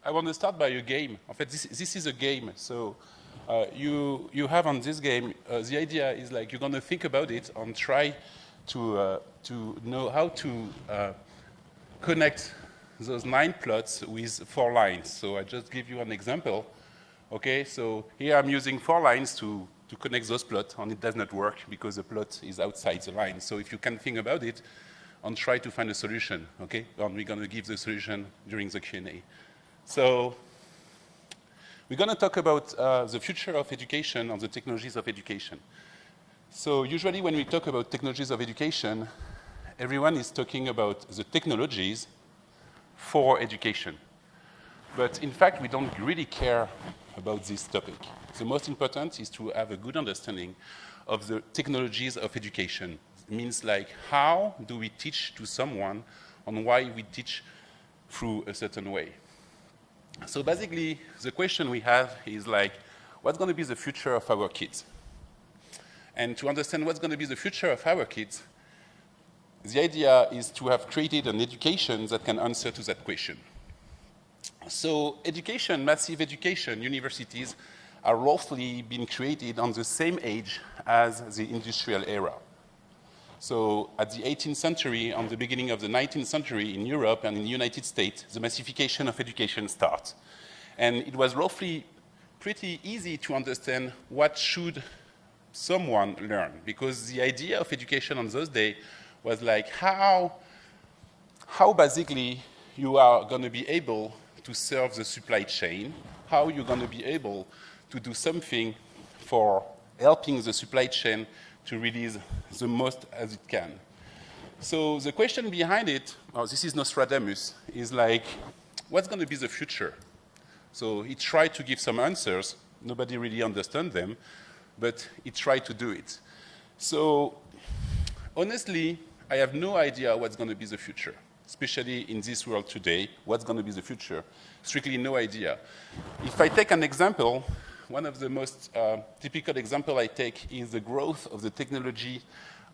I want to start by a game. In fact, this is a game. So you have on this game, the idea is like you're going to think about it and try to know how to connect those 9 plots with 4 lines. So I just give you an example. Okay, so here I'm using 4 lines to connect those plots, and it does not work because the plot is outside the line. So if you can think about it and try to find a solution, okay? And we're going to give the solution during the Q&A. So we're going to talk about the future of education and the technologies of education. So usually when we talk about technologies of education, everyone is talking about the technologies for education. But in fact, we don't really care about this topic. The most important is to have a good understanding of the technologies of education. It means like, how do we teach to someone and why we teach through a certain way. So basically, the question we have is like, what's going to be the future of our kids? And to understand what's going to be the future of our kids, the idea is to have created an education that can answer to that question. So education, massive education, universities are roughly being created on the same age as the industrial era. So at the 18th century, on the beginning of the 19th century in Europe and in the United States, the massification of education starts. And it was roughly pretty easy to understand what should someone learn, because the idea of education on those days was like how basically you are going to be able to serve the supply chain, how you're going to be able to do something for helping the supply chain to release the most as it can. So the question behind it, this is Nostradamus, is like, what's going to be the future? So he tried to give some answers. Nobody really understands them, but he tried to do it. So honestly, I have no idea what's going to be the future, especially in this world today. What's going to be the future? Strictly no idea. If I take an example, one of the most typical example I take is the growth of the technology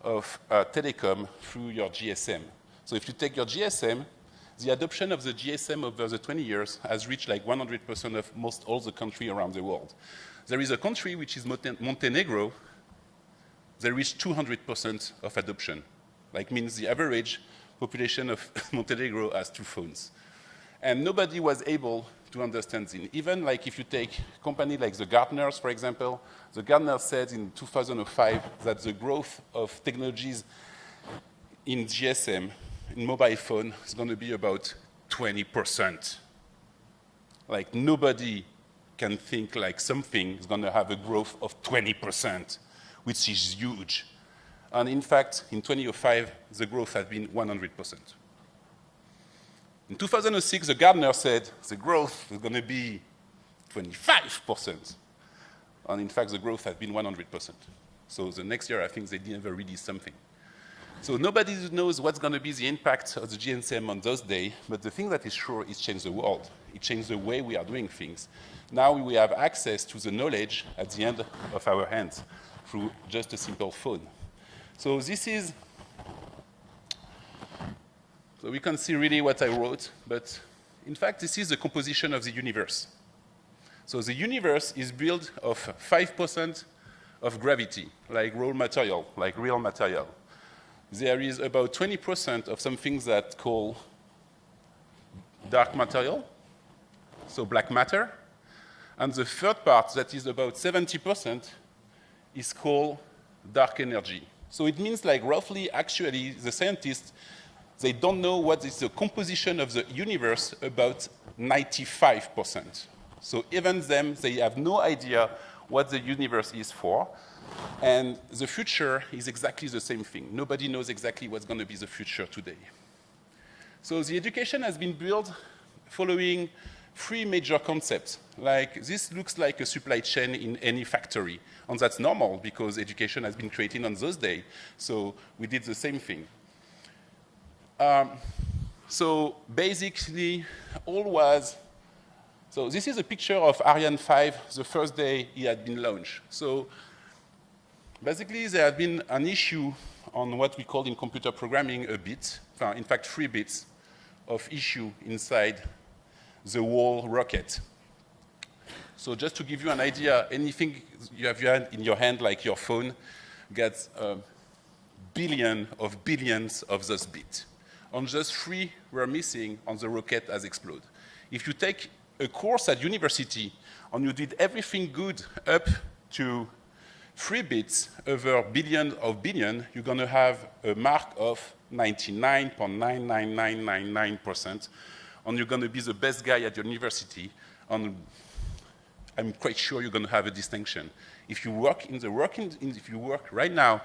of telecom through your GSM. So if you take your GSM, the adoption of the GSM over the 20 years has reached like 100% of most all the country around the world. There is a country which is Montenegro, they reached 200% of adoption. Like means the average population of Montenegro has 2 phones. And nobody was able to understand it. Even like if you take a company like the Gartners, for example, the Gartner said in 2005 that the growth of technologies in GSM, in mobile phone, is going to be about 20%. Like nobody can think like something is going to have a growth of 20%, which is huge. And in fact, in 2005, the growth has been 100%. In 2006, the Gartner said the growth is going to be 25%. And in fact, the growth has been 100%. So the next year, I think they never released something. So nobody knows what's going to be the impact of the GSM on those days, but the thing that is sure is changed the world. It changed the way we are doing things. Now we have access to the knowledge at the end of our hands through just a simple phone. So this is, so we can see really what I wrote, but in fact, this is the composition of the universe. So the universe is built of 5% of gravity, like raw material, like real material. There is about 20% of some things that call dark material, so black matter. And the third part, that is about 70%, is called dark energy. So it means like roughly, actually, the scientists, they don't know what is the composition of the universe about 95%. So even them, they have no idea what the universe is for. And the future is exactly the same thing. Nobody knows exactly what's going to be the future today. So the education has been built following 3 major concepts. Like this looks like a supply chain in any factory. And that's normal because education has been created on those days. So we did the same thing. So basically, all was, so this is a picture of Ariane 5 the first day it had been launched. So basically, there had been an issue on what we call in computer programming a bit, in fact 3 bits of issue inside the whole rocket. So just to give you an idea, anything you have in your hand, like your phone, gets a billion of billions of those bits. On just 3 were missing, and the rocket has exploded. If you take a course at university and you did everything good up to 3 bits over billion of billion, you're going to have a mark of 99.99999%, and you're going to be the best guy at your university, and I'm quite sure you're going to have a distinction. If you work if you work right now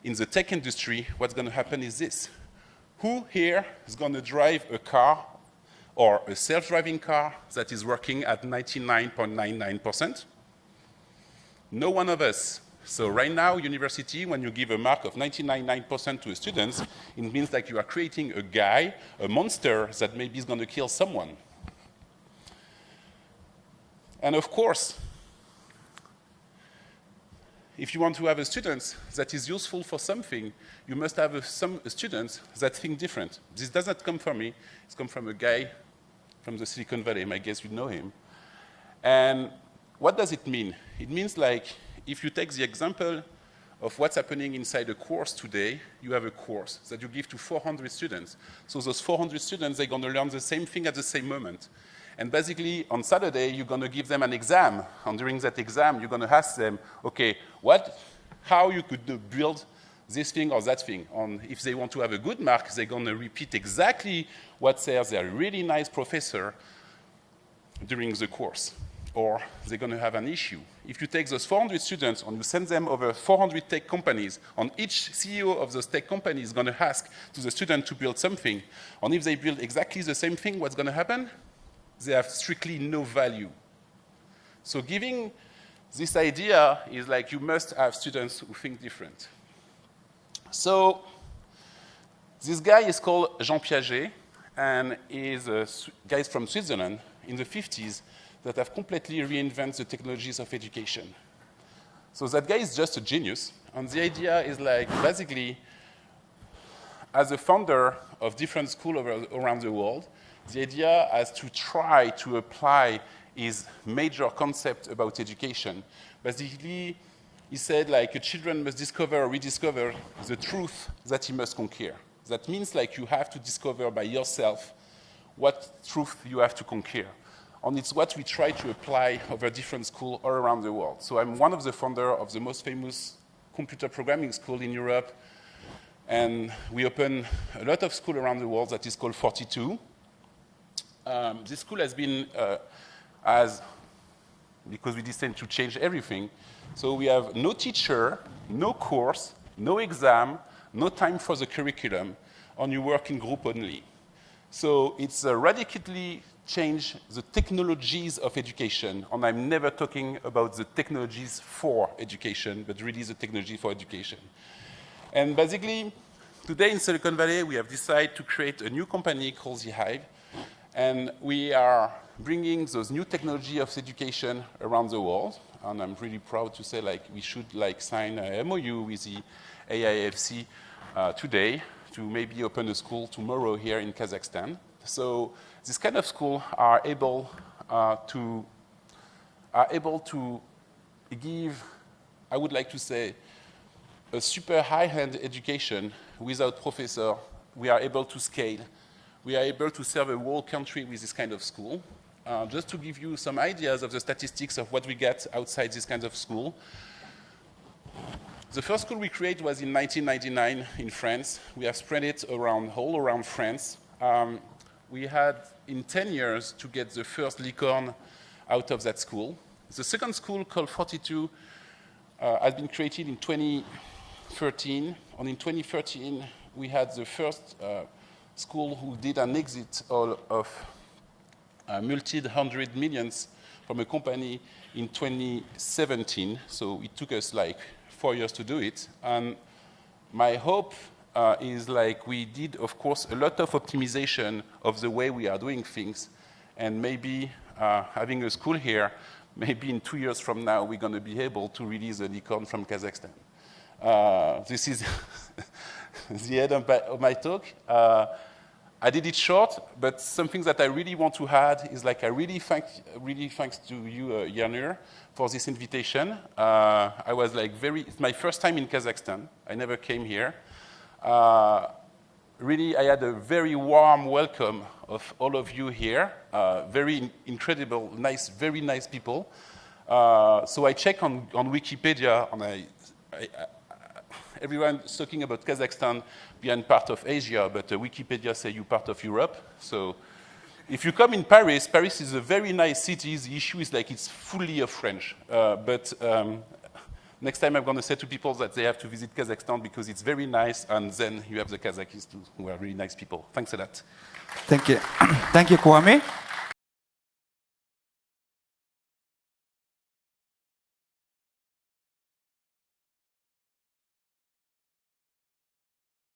in the tech industry, what's going to happen is this. Who here is going to drive a car or a self-driving car that is working at 99.99%? No one of us. So right now, university, when you give a mark of 99.9% to a student, it means like you are creating a guy, a monster that maybe is going to kill someone. And of course, if you want to have a student that is useful for something, you must have some students that think different. This does not come from me. It's come from a guy from the Silicon Valley. I guess you know him. And what does it mean? It means like if you take the example of what's happening inside a course today, you have a course that you give to 400 students. So those 400 students, they're going to learn the same thing at the same moment. And basically, on Saturday, you're going to give them an exam. And during that exam, you're going to ask them, OK, how you could build this thing or that thing. And if they want to have a good mark, they're going to repeat exactly what says their really nice professor during the course. Or they're going to have an issue. If you take those 400 students and you send them over 400 tech companies, and each CEO of those tech companies is going to ask to the student to build something, and if they build exactly the same thing, what's going to happen? They have strictly no value. So giving this idea is like you must have students who think different. So this guy is called Jean Piaget, and is a guy from Switzerland in the 50s that have completely reinvented the technologies of education. So that guy is just a genius, and the idea is like basically, as a founder of different schools around the world, the idea is to try to apply his major concept about education. Basically, he said like a children must discover or rediscover the truth that he must conquer. That means like you have to discover by yourself what truth you have to conquer. And it's what we try to apply over different schools all around the world. So I'm one of the founders of the most famous computer programming school in Europe. And we open a lot of schools around the world that is called 42. This school has been, because we decided to change everything, so we have no teacher, no course, no exam, no time for the curriculum, and you work in group only. So it's radically changed the technologies of education, and I'm never talking about the technologies for education, but really the technology for education. And basically, today in Silicon Valley, we have decided to create a new company called The Hive, and we are bringing those new technology of education around the world. And I'm really proud to say like we should like sign a MOU with the AIFC today to maybe open a school tomorrow here in Kazakhstan. So this kind of school are able to give, I would like to say, a super high-end education without professor. We are able to scale. We are able to serve a whole country with this kind of school. Just to give you some ideas of the statistics of what we get outside this kind of school. The first school we created was in 1999 in France. We have spread it all around France. We had, in 10 years, to get the first licorne out of that school. The second school, called 42, has been created in 2013. And in 2013, we had the first school who did an exit of multi-hundred millions from a company in 2017. So it took us like 4 years to do it. And my hope is like we did, of course, a lot of optimization of the way we are doing things. And maybe having a school here, maybe in 2 years from now, we're going to be able to release a licorne from Kazakhstan. This is the end of my talk. I did it short, but something that I really want to add is like I really thanks to you, Yanur, for this invitation. I was like it's my first time in Kazakhstan. I never came here. Really, I had a very warm welcome of all of you here. Very incredible, nice, very nice people. So I check on Wikipedia, and everyone's talking about Kazakhstan being part of Asia, but Wikipedia says you're part of Europe. So if you come in Paris, Paris is a very nice city. The issue is like it's fully of French. But next time I'm going to say to people that they have to visit Kazakhstan because it's very nice, and then you have the Kazakhs too, who are really nice people. Thanks a lot. Thank you. Thank you, Kwame.